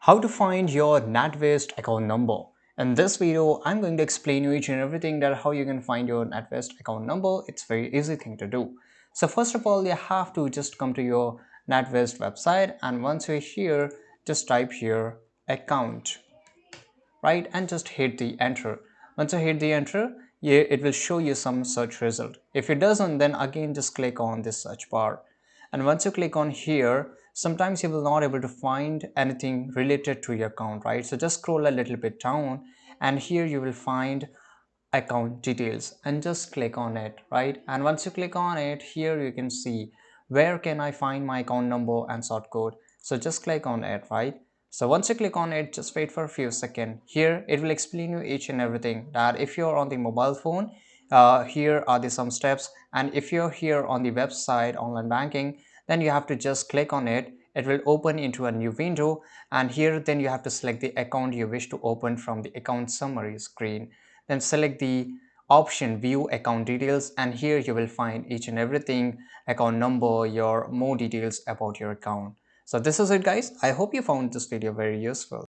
How to find your Natwest account number. In this video, I'm going to explain you each and everything that how you can find your Natwest account number. It's very easy thing to do. So first of all, you have to just come to your Natwest website, and once you're here, just type here account, right, and just hit the enter. Once you hit the enter, yeah, it will show you some search result. If it doesn't, then again just click on this search bar, and once you click on here, sometimes you will not able to find anything related to your account, right? So just scroll a little bit down, and here you will find account details, and just click on it, right? And once you click on it, here you can see where can I find my account number and sort code. So just click on it, right? So once you click on it, just wait for a few seconds. Here it will explain you each and everything, that if you're on the mobile phone, here are the some steps, and if you're here on the website online banking, then you have to just click on it. It will open into a new window, and here then you have to select the account you wish to open from the account summary screen. Then select the option view account details, and here you will find each and everything, account number, your more details about your account. So this is it guys. I hope you found this video very useful.